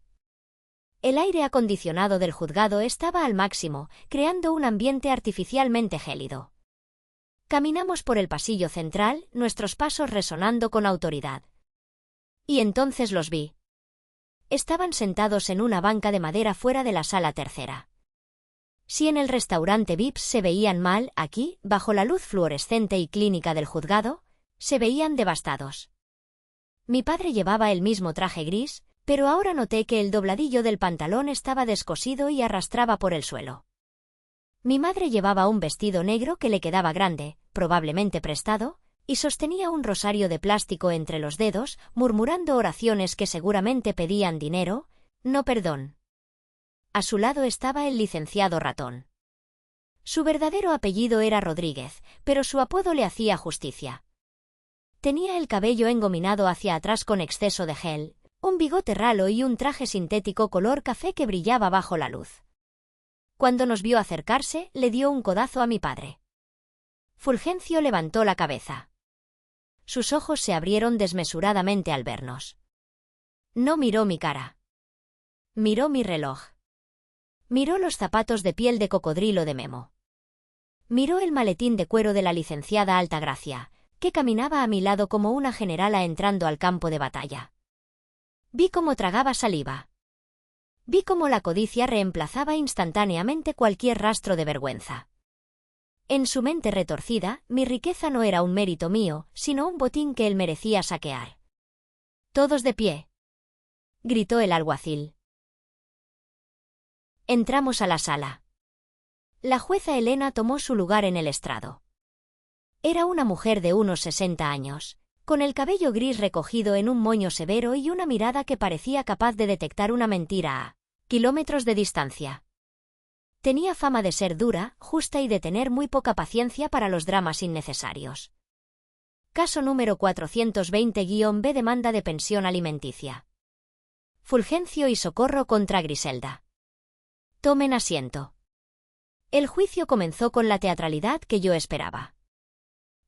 S1: El aire acondicionado del juzgado estaba al máximo, creando un ambiente artificialmente gélido. Caminamos por el pasillo central, nuestros pasos resonando con autoridad. Y entonces los vi. Estaban sentados en una banca de madera fuera de la sala tercera. Si en el restaurante Vips se veían mal, aquí, bajo la luz fluorescente y clínica del juzgado, se veían devastados. Mi padre llevaba el mismo traje gris, pero ahora noté que el dobladillo del pantalón estaba descosido y arrastraba por el suelo. Mi madre llevaba un vestido negro que le quedaba grande, probablemente prestado, y sostenía un rosario de plástico entre los dedos, murmurando oraciones que seguramente pedían dinero, no perdón. A su lado estaba el licenciado Ratón. Su verdadero apellido era Rodríguez, pero su apodo le hacía justicia. Tenía el cabello engominado hacia atrás con exceso de gel, un bigote ralo y un traje sintético color café que brillaba bajo la luz. Cuando nos vio acercarse, le dio un codazo a mi padre. Fulgencio levantó la cabeza. Sus ojos se abrieron desmesuradamente al vernos. No miró mi cara. Miró mi reloj. Miró los zapatos de piel de cocodrilo de Memo. Miró el maletín de cuero de la licenciada Altagracia, que caminaba a mi lado como una generala entrando al campo de batalla. Vi cómo tragaba saliva. Vi cómo la codicia reemplazaba instantáneamente cualquier rastro de vergüenza. En su mente retorcida, mi riqueza no era un mérito mío, sino un botín que él merecía saquear. «Todos de pie», gritó el alguacil. Entramos a la sala. La jueza Elena tomó su lugar en el estrado. Era una mujer de unos 60 años, con el cabello gris recogido en un moño severo y una mirada que parecía capaz de detectar una mentira a kilómetros de distancia. Tenía fama de ser dura, justa y de tener muy poca paciencia para los dramas innecesarios. Caso número 420-B, demanda de pensión alimenticia. Fulgencio y Socorro contra Griselda. Tomen asiento. El juicio comenzó con la teatralidad que yo esperaba.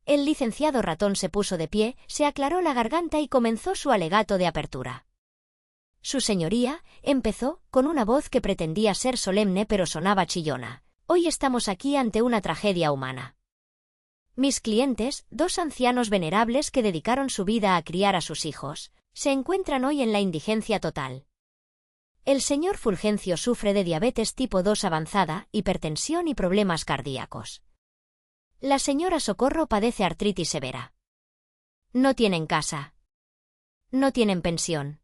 S1: El licenciado Ratón se puso de pie, se aclaró la garganta y comenzó su alegato de apertura. Su señoría, empezó, con una voz que pretendía ser solemne pero sonaba chillona. Hoy estamos aquí ante una tragedia humana. Mis clientes, dos ancianos venerables que dedicaron su vida a criar a sus hijos, se encuentran hoy en la indigencia total. El señor Fulgencio sufre de diabetes tipo 2 avanzada, hipertensión y problemas cardíacos. La señora Socorro padece artritis severa. No tienen casa. No tienen pensión.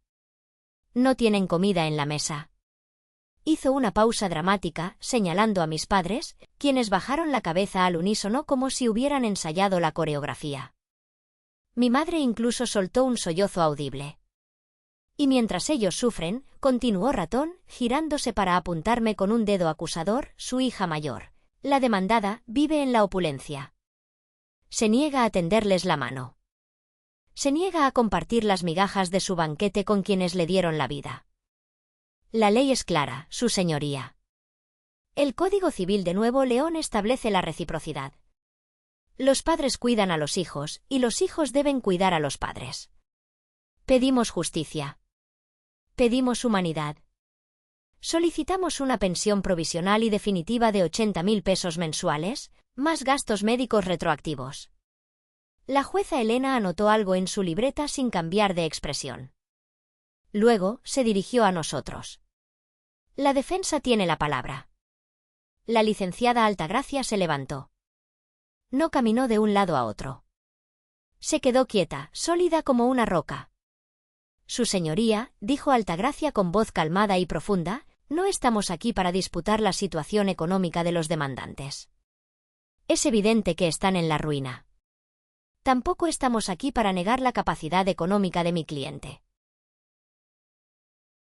S1: No tienen comida en la mesa. Hizo una pausa dramática, señalando a mis padres, quienes bajaron la cabeza al unísono como si hubieran ensayado la coreografía. Mi madre incluso soltó un sollozo audible. Y mientras ellos sufren, continuó Ratón, girándose para apuntarme con un dedo acusador, su hija mayor, la demandada, vive en la opulencia. Se niega a tenderles la mano. Se niega a compartir las migajas de su banquete con quienes le dieron la vida. La ley es clara, su señoría. El Código Civil de Nuevo León establece la reciprocidad. Los padres cuidan a los hijos, y los hijos deben cuidar a los padres. Pedimos justicia. Pedimos humanidad. Solicitamos una pensión provisional y definitiva de 80.000 pesos mensuales, más gastos médicos retroactivos. La jueza Elena anotó algo en su libreta sin cambiar de expresión. Luego, se dirigió a nosotros. La defensa tiene la palabra. La licenciada Altagracia se levantó. No caminó de un lado a otro. Se quedó quieta, sólida como una roca. Su señoría, dijo Altagracia con voz calmada y profunda, no estamos aquí para disputar la situación económica de los demandantes. Es evidente que están en la ruina. Tampoco estamos aquí para negar la capacidad económica de mi cliente.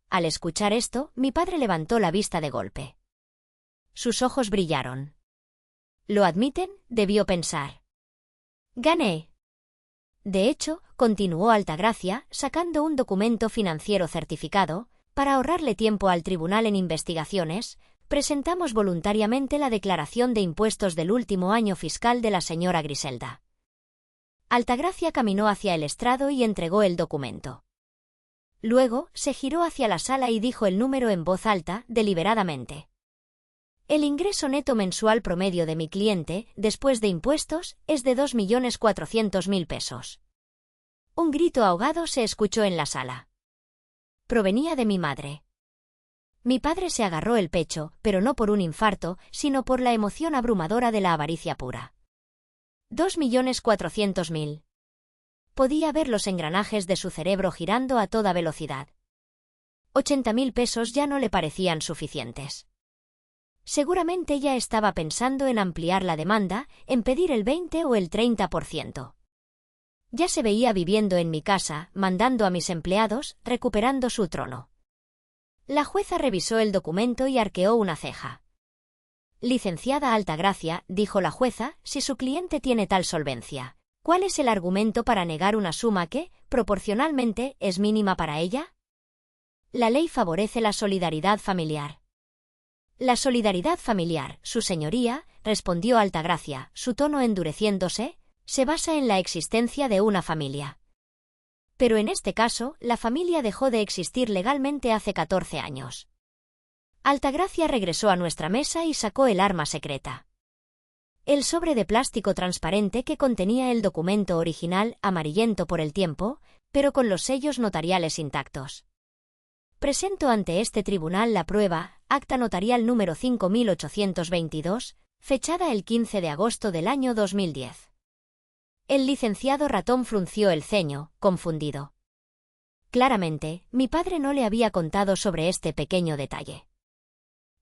S1: Al escuchar esto, mi padre levantó la vista de golpe. Sus ojos brillaron. ¿Lo admiten?, debió pensar. Gané. De hecho, continuó Altagracia, sacando un documento financiero certificado, para ahorrarle tiempo al tribunal en investigaciones, presentamos voluntariamente la declaración de impuestos del último año fiscal de la señora Griselda. Altagracia caminó hacia el estrado y entregó el documento. Luego, se giró hacia la sala y dijo el número en voz alta, deliberadamente. El ingreso neto mensual promedio de mi cliente, después de impuestos, es de 2.400.000 pesos. Un grito ahogado se escuchó en la sala. Provenía de mi madre. Mi padre se agarró el pecho, pero no por un infarto, sino por la emoción abrumadora de la avaricia pura. 2.400.000. Podía ver los engranajes de su cerebro girando a toda velocidad. 80.000 pesos ya no le parecían suficientes. Seguramente ya estaba pensando en ampliar la demanda, en pedir el 20 o el 30%. Ya se veía viviendo en mi casa, mandando a mis empleados, recuperando su trono. La jueza revisó el documento y arqueó una ceja. Licenciada Altagracia, dijo la jueza, si su cliente tiene tal solvencia, ¿cuál es el argumento para negar una suma que, proporcionalmente, es mínima para ella? La ley favorece la solidaridad familiar. La solidaridad familiar, su señoría, respondió Altagracia, su tono endureciéndose, se basa en la existencia de una familia. Pero en este caso, la familia dejó de existir legalmente hace 14 años. Altagracia regresó a nuestra mesa y sacó el arma secreta. El sobre de plástico transparente que contenía el documento original, amarillento por el tiempo, pero con los sellos notariales intactos. Presento ante este tribunal la prueba, acta notarial número 5822, fechada el 15 de agosto del año 2010. El licenciado Ratón frunció el ceño, confundido. Claramente, mi padre no le había contado sobre este pequeño detalle.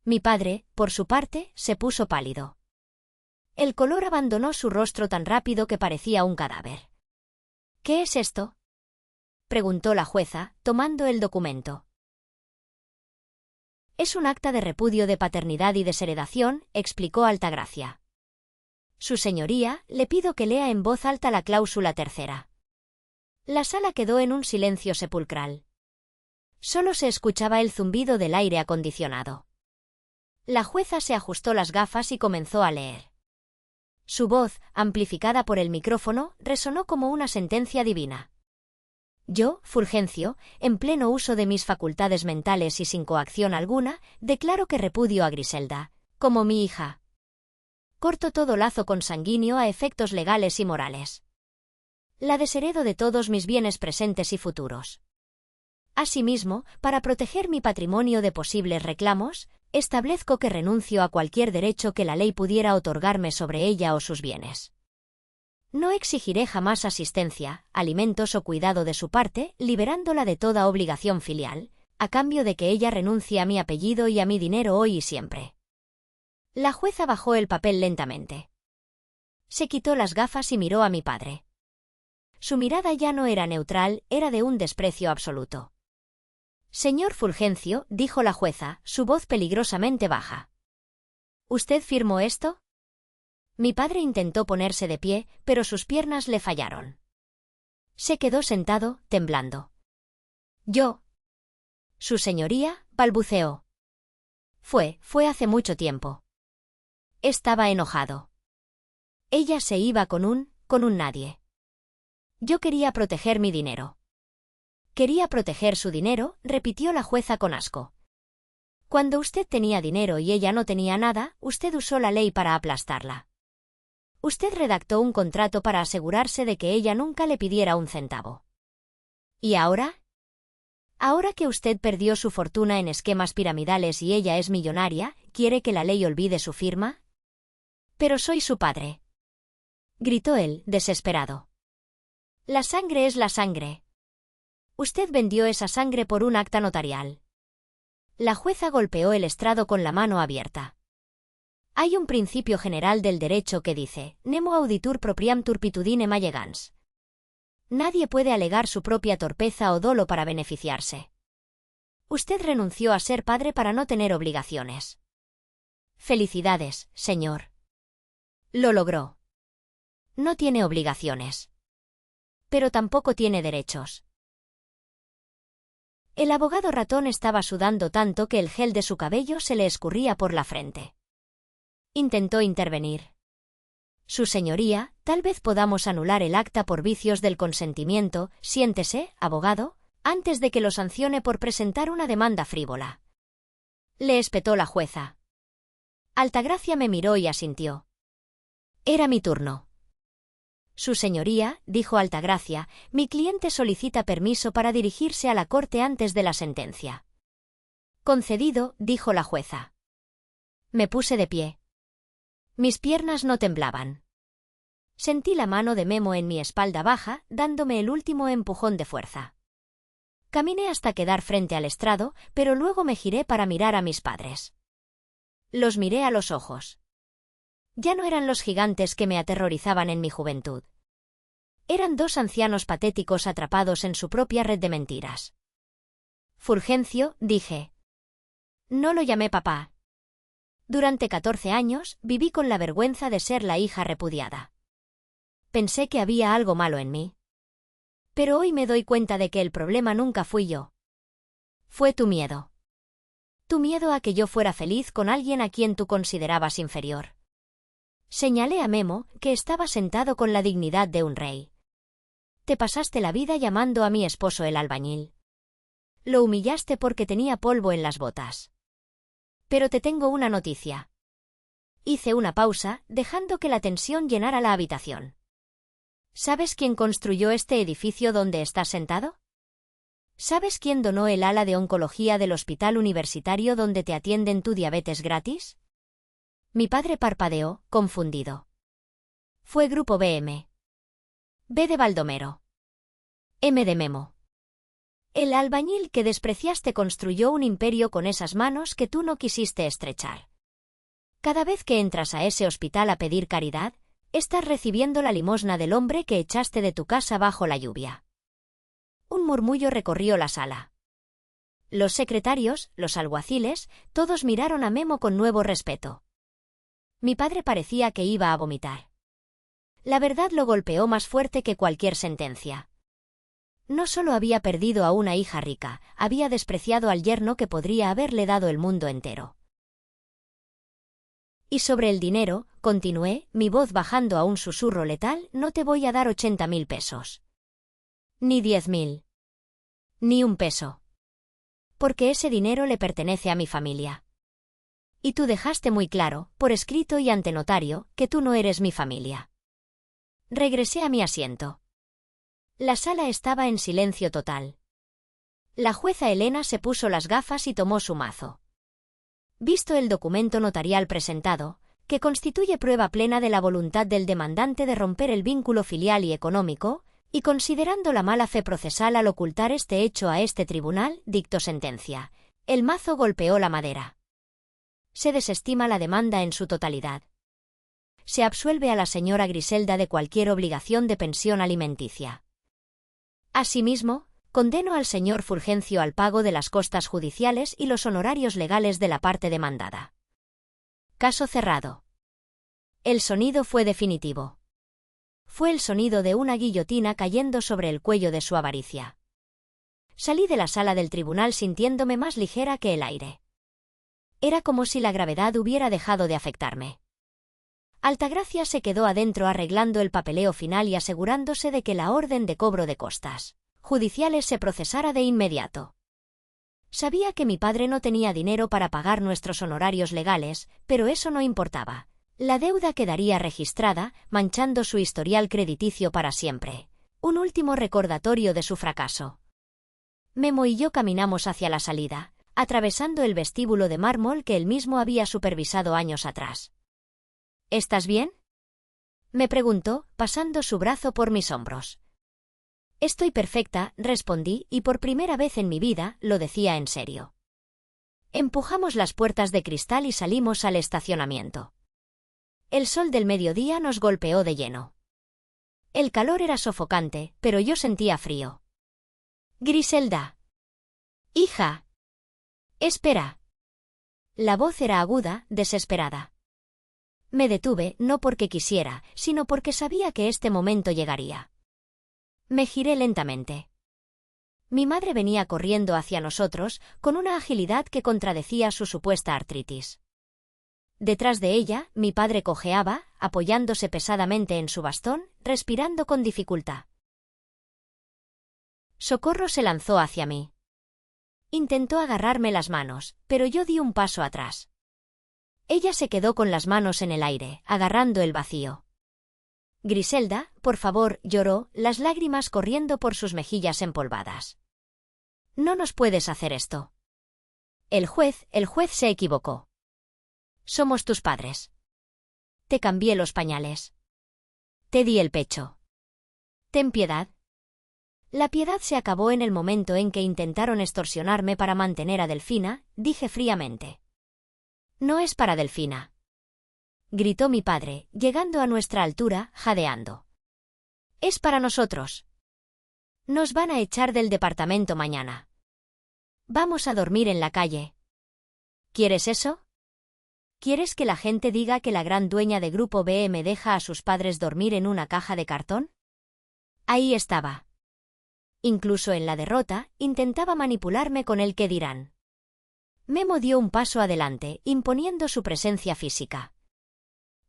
S1: Mi padre, por su parte, se puso pálido. El color abandonó su rostro tan rápido que parecía un cadáver. ¿Qué es esto?, preguntó la jueza, tomando el documento. Es un acta de repudio de paternidad y desheredación, explicó Altagracia. Su señoría, le pido que lea en voz alta la cláusula tercera. La sala quedó en un silencio sepulcral. Solo se escuchaba el zumbido del aire acondicionado. La jueza se ajustó las gafas y comenzó a leer. Su voz, amplificada por el micrófono, resonó como una sentencia divina. Yo, Fulgencio, en pleno uso de mis facultades mentales y sin coacción alguna, declaro que repudio a Griselda, como mi hija. Corto todo lazo consanguíneo a efectos legales y morales. La desheredo de todos mis bienes presentes y futuros. Asimismo, para proteger mi patrimonio de posibles reclamos, establezco que renuncio a cualquier derecho que la ley pudiera otorgarme sobre ella o sus bienes. No exigiré jamás asistencia, alimentos o cuidado de su parte, liberándola de toda obligación filial, a cambio de que ella renuncie a mi apellido y a mi dinero hoy y siempre. La jueza bajó el papel lentamente. Se quitó las gafas y miró a mi padre. Su mirada ya no era neutral, era de un desprecio absoluto. Señor Fulgencio, dijo la jueza, su voz peligrosamente baja. ¿Usted firmó esto? Mi padre intentó ponerse de pie, pero sus piernas le fallaron. Se quedó sentado, temblando. Yo. Su señoría, balbuceó. Fue hace mucho tiempo. Estaba enojado. Ella se iba con un nadie. Yo quería proteger mi dinero. Quería proteger su dinero, repitió la jueza con asco. Cuando usted tenía dinero y ella no tenía nada, usted usó la ley para aplastarla. Usted redactó un contrato para asegurarse de que ella nunca le pidiera un centavo. ¿Y ahora? Ahora que usted perdió su fortuna en esquemas piramidales y ella es millonaria, ¿quiere que la ley olvide su firma? Pero soy su padre. Gritó él, desesperado. La sangre es la sangre. Usted vendió esa sangre por un acta notarial. La jueza golpeó el estrado con la mano abierta. Hay un principio general del derecho que dice, nemo auditur propriam turpitudine mallegans. Nadie puede alegar su propia torpeza o dolo para beneficiarse. Usted renunció a ser padre para no tener obligaciones. Felicidades, señor. Lo logró. No tiene obligaciones. Pero tampoco tiene derechos. El abogado ratón estaba sudando tanto que el gel de su cabello se le escurría por la frente. Intentó intervenir. Su señoría, tal vez podamos anular el acta por vicios del consentimiento, siéntese, abogado, antes de que lo sancione por presentar una demanda frívola. Le espetó la jueza. Altagracia me miró y asintió. Era mi turno. Su señoría, dijo Altagracia, mi cliente solicita permiso para dirigirse a la corte antes de la sentencia. Concedido, dijo la jueza. Me puse de pie. Mis piernas no temblaban. Sentí la mano de Memo en mi espalda baja, dándome el último empujón de fuerza. Caminé hasta quedar frente al estrado, pero luego me giré para mirar a mis padres. Los miré a los ojos. Ya no eran los gigantes que me aterrorizaban en mi juventud. Eran dos ancianos patéticos atrapados en su propia red de mentiras. Fulgencio, dije. No lo llamé papá. Durante 14 años, viví con la vergüenza de ser la hija repudiada. Pensé que había algo malo en mí. Pero hoy me doy cuenta de que el problema nunca fui yo. Fue tu miedo. Tu miedo a que yo fuera feliz con alguien a quien tú considerabas inferior. Señalé a Memo, que estaba sentado con la dignidad de un rey. Te pasaste la vida llamando a mi esposo el albañil. Lo humillaste porque tenía polvo en las botas. Pero te tengo una noticia. Hice una pausa, dejando que la tensión llenara la habitación. ¿Sabes quién construyó este edificio donde estás sentado? ¿Sabes quién donó el ala de oncología del hospital universitario donde te atienden tu diabetes gratis? Mi padre parpadeó, confundido. Fue Grupo BM. B de Baldomero. M de Memo. El albañil que despreciaste construyó un imperio con esas manos que tú no quisiste estrechar. Cada vez que entras a ese hospital a pedir caridad, estás recibiendo la limosna del hombre que echaste de tu casa bajo la lluvia. Un murmullo recorrió la sala. Los secretarios, los alguaciles, todos miraron a Memo con nuevo respeto. Mi padre parecía que iba a vomitar. La verdad lo golpeó más fuerte que cualquier sentencia. No solo había perdido a una hija rica, había despreciado al yerno que podría haberle dado el mundo entero. Y sobre el dinero, continué, mi voz bajando a un susurro letal, no te voy a dar 80.000 pesos. Ni 10.000. Ni un peso. Porque ese dinero le pertenece a mi familia. Y tú dejaste muy claro, por escrito y ante notario, que tú no eres mi familia. Regresé a mi asiento. La sala estaba en silencio total. La jueza Elena se puso las gafas y tomó su mazo. Visto el documento notarial presentado, que constituye prueba plena de la voluntad del demandante de romper el vínculo filial y económico, y considerando la mala fe procesal al ocultar este hecho a este tribunal, dictó sentencia. El mazo golpeó la madera. Se desestima la demanda en su totalidad. Se absuelve a la señora Griselda de cualquier obligación de pensión alimenticia. Asimismo, condeno al señor Fulgencio al pago de las costas judiciales y los honorarios legales de la parte demandada. Caso cerrado. El sonido fue definitivo. Fue el sonido de una guillotina cayendo sobre el cuello de su avaricia. Salí de la sala del tribunal sintiéndome más ligera que el aire. Era como si la gravedad hubiera dejado de afectarme. Altagracia se quedó adentro arreglando el papeleo final y asegurándose de que la orden de cobro de costas judiciales se procesara de inmediato. Sabía que mi padre no tenía dinero para pagar nuestros honorarios legales, pero eso no importaba. La deuda quedaría registrada, manchando su historial crediticio para siempre. Un último recordatorio de su fracaso. Memo y yo caminamos hacia la salida, atravesando el vestíbulo de mármol que él mismo había supervisado años atrás. ¿Estás bien?, me preguntó, pasando su brazo por mis hombros. Estoy perfecta, respondí, y por primera vez en mi vida, lo decía en serio. Empujamos las puertas de cristal y salimos al estacionamiento. El sol del mediodía nos golpeó de lleno. El calor era sofocante, pero yo sentía frío. Griselda. Hija. Espera. La voz era aguda, desesperada. Me detuve, no porque quisiera, sino porque sabía que este momento llegaría. Me giré lentamente. Mi madre venía corriendo hacia nosotros, con una agilidad que contradecía su supuesta artritis. Detrás de ella, mi padre cojeaba, apoyándose pesadamente en su bastón, respirando con dificultad. Socorro se lanzó hacia mí. Intentó agarrarme las manos, pero yo di un paso atrás. Ella se quedó con las manos en el aire, agarrando el vacío. Griselda, por favor, lloró, las lágrimas corriendo por sus mejillas empolvadas. No nos puedes hacer esto. El juez se equivocó. Somos tus padres. Te cambié los pañales. Te di el pecho. Ten piedad. La piedad se acabó en el momento en que intentaron extorsionarme para mantener a Delfina, dije fríamente. No es para Delfina. Gritó mi padre, llegando a nuestra altura, jadeando. Es para nosotros. Nos van a echar del departamento mañana. Vamos a dormir en la calle. ¿Quieres eso? ¿Quieres que la gente diga que la gran dueña de Grupo BM deja a sus padres dormir en una caja de cartón? Ahí estaba. Incluso en la derrota, intentaba manipularme con el qué dirán. Memo dio un paso adelante, imponiendo su presencia física.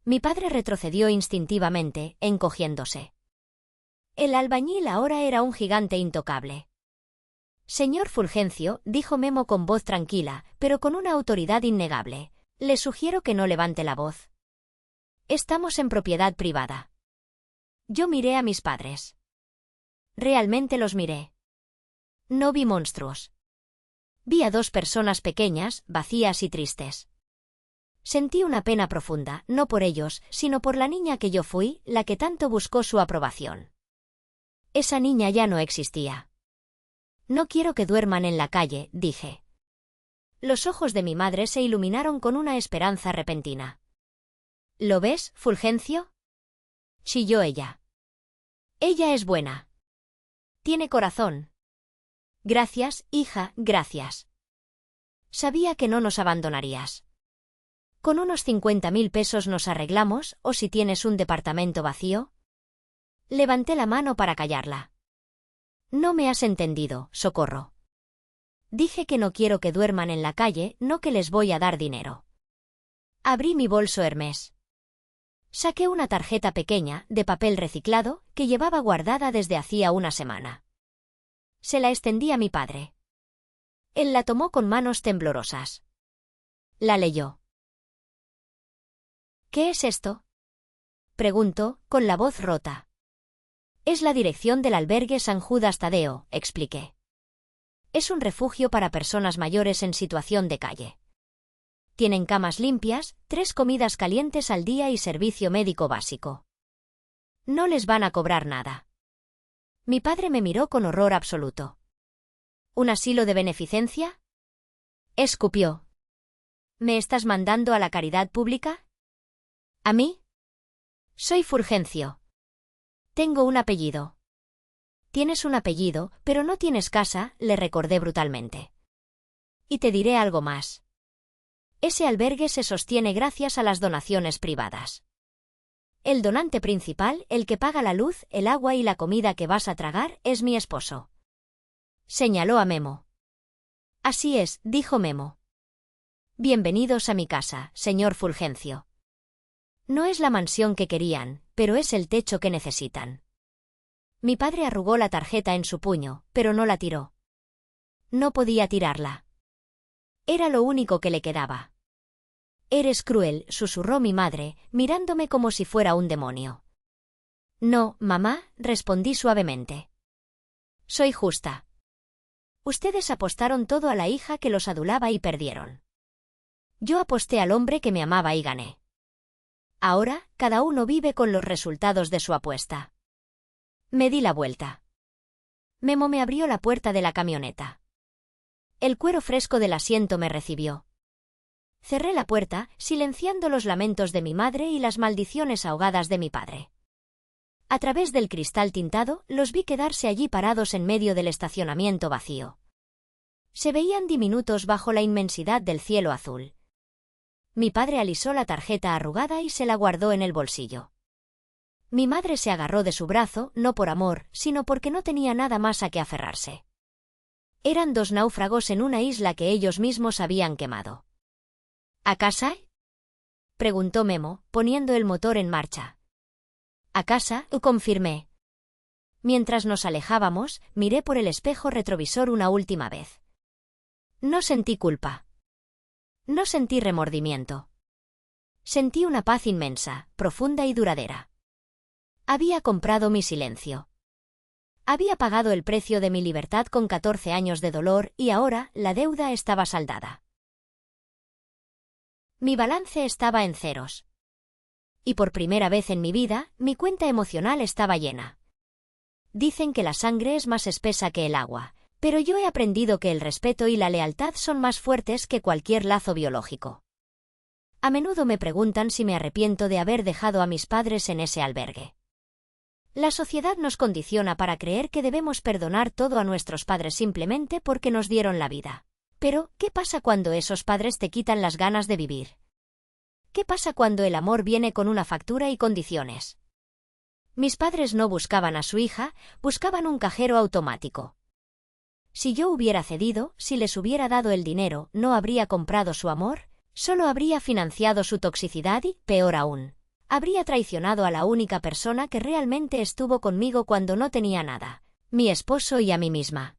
S1: Mi padre retrocedió instintivamente, encogiéndose. El albañil ahora era un gigante intocable. Señor Fulgencio, dijo Memo con voz tranquila, pero con una autoridad innegable, le sugiero que no levante la voz. Estamos en propiedad privada. Yo miré a mis padres. Realmente los miré. No vi monstruos. Vi a dos personas pequeñas, vacías y tristes. Sentí una pena profunda, no por ellos, sino por la niña que yo fui, la que tanto buscó su aprobación. Esa niña ya no existía. No quiero que duerman en la calle, dije. Los ojos de mi madre se iluminaron con una esperanza repentina. ¿Lo ves, Fulgencio? Chilló ella. Ella es buena. Tiene corazón. Gracias, hija, gracias. Sabía que no nos abandonarías. Con unos 50.000 pesos nos arreglamos, o si tienes un departamento vacío. Levanté la mano para callarla. No me has entendido, Socorro. Dije que no quiero que duerman en la calle, no que les voy a dar dinero. Abrí mi bolso Hermès. Saqué una tarjeta pequeña, de papel reciclado, que llevaba guardada desde hacía una semana. Se la extendí a mi padre. Él la tomó con manos temblorosas. La leyó. ¿Qué es esto?, preguntó, con la voz rota. Es la dirección del albergue San Judas Tadeo, expliqué. Es un refugio para personas mayores en situación de calle. Tienen camas limpias, 3 comidas calientes al día y servicio médico básico. No les van a cobrar nada. Mi padre me miró con horror absoluto. ¿Un asilo de beneficencia?, escupió. ¿Me estás mandando a la caridad pública? ¿A mí? Soy Fulgencio. Tengo un apellido. Tienes un apellido, pero no tienes casa, le recordé brutalmente. Y te diré algo más. Ese albergue se sostiene gracias a las donaciones privadas. El donante principal, el que paga la luz, el agua y la comida que vas a tragar, es mi esposo. Señaló a Memo. Así es, dijo Memo. Bienvenidos a mi casa, señor Fulgencio. No es la mansión que querían, pero es el techo que necesitan. Mi padre arrugó la tarjeta en su puño, pero no la tiró. No podía tirarla. Era lo único que le quedaba. Eres cruel, susurró mi madre, mirándome como si fuera un demonio. No, mamá, respondí suavemente. Soy justa. Ustedes apostaron todo a la hija que los adulaba y perdieron. Yo aposté al hombre que me amaba y gané. Ahora, cada uno vive con los resultados de su apuesta. Me di la vuelta. Memo me abrió la puerta de la camioneta. El cuero fresco del asiento me recibió. Cerré la puerta, silenciando los lamentos de mi madre y las maldiciones ahogadas de mi padre. A través del cristal tintado, los vi quedarse allí parados en medio del estacionamiento vacío. Se veían diminutos bajo la inmensidad del cielo azul. Mi padre alisó la tarjeta arrugada y se la guardó en el bolsillo. Mi madre se agarró de su brazo, no por amor, sino porque no tenía nada más a que aferrarse. Eran 2 náufragos en una isla que ellos mismos habían quemado. ¿A casa?, preguntó Memo, poniendo el motor en marcha. A casa, confirmé. Mientras nos alejábamos, miré por el espejo retrovisor una última vez. No sentí culpa. No sentí remordimiento. Sentí una paz inmensa, profunda y duradera. Había comprado mi silencio. Había pagado el precio de mi libertad con 14 años de dolor y ahora la deuda estaba saldada. Mi balance estaba en ceros. Y por primera vez en mi vida, mi cuenta emocional estaba llena. Dicen que la sangre es más espesa que el agua, pero yo he aprendido que el respeto y la lealtad son más fuertes que cualquier lazo biológico. A menudo me preguntan si me arrepiento de haber dejado a mis padres en ese albergue. La sociedad nos condiciona para creer que debemos perdonar todo a nuestros padres simplemente porque nos dieron la vida. Pero, ¿qué pasa cuando esos padres te quitan las ganas de vivir? ¿Qué pasa cuando el amor viene con una factura y condiciones? Mis padres no buscaban a su hija, buscaban un cajero automático. Si yo hubiera cedido, si les hubiera dado el dinero, no habría comprado su amor, solo habría financiado su toxicidad y, peor aún, habría traicionado a la única persona que realmente estuvo conmigo cuando no tenía nada, mi esposo y a mí misma.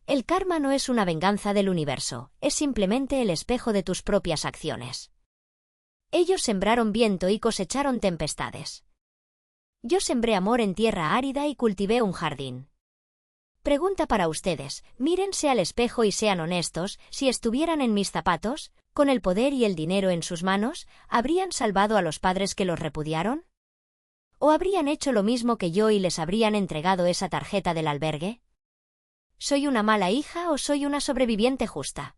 S1: El karma no es una venganza del universo, es simplemente el espejo de tus propias acciones. Ellos sembraron viento y cosecharon tempestades. Yo sembré amor en tierra árida y cultivé un jardín. Pregunta para ustedes, mírense al espejo y sean honestos, si estuvieran en mis zapatos, con el poder y el dinero en sus manos, ¿habrían salvado a los padres que los repudiaron? ¿O habrían hecho lo mismo que yo y les habrían entregado esa tarjeta del albergue? ¿Soy una mala hija o soy una sobreviviente justa?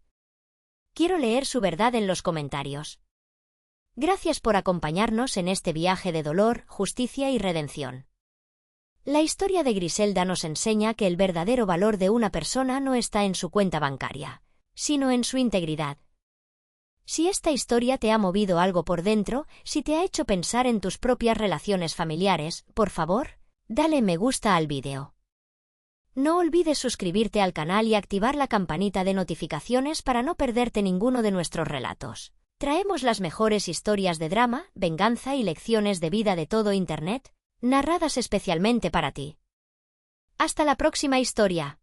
S1: Quiero leer su verdad en los comentarios. Gracias por acompañarnos en este viaje de dolor, justicia y redención. La historia de Griselda nos enseña que el verdadero valor de una persona no está en su cuenta bancaria, sino en su integridad. Si esta historia te ha movido algo por dentro, si te ha hecho pensar en tus propias relaciones familiares, por favor, dale me gusta al vídeo. No olvides suscribirte al canal y activar la campanita de notificaciones para no perderte ninguno de nuestros relatos. Traemos las mejores historias de drama, venganza y lecciones de vida de todo Internet, narradas especialmente para ti. Hasta la próxima historia.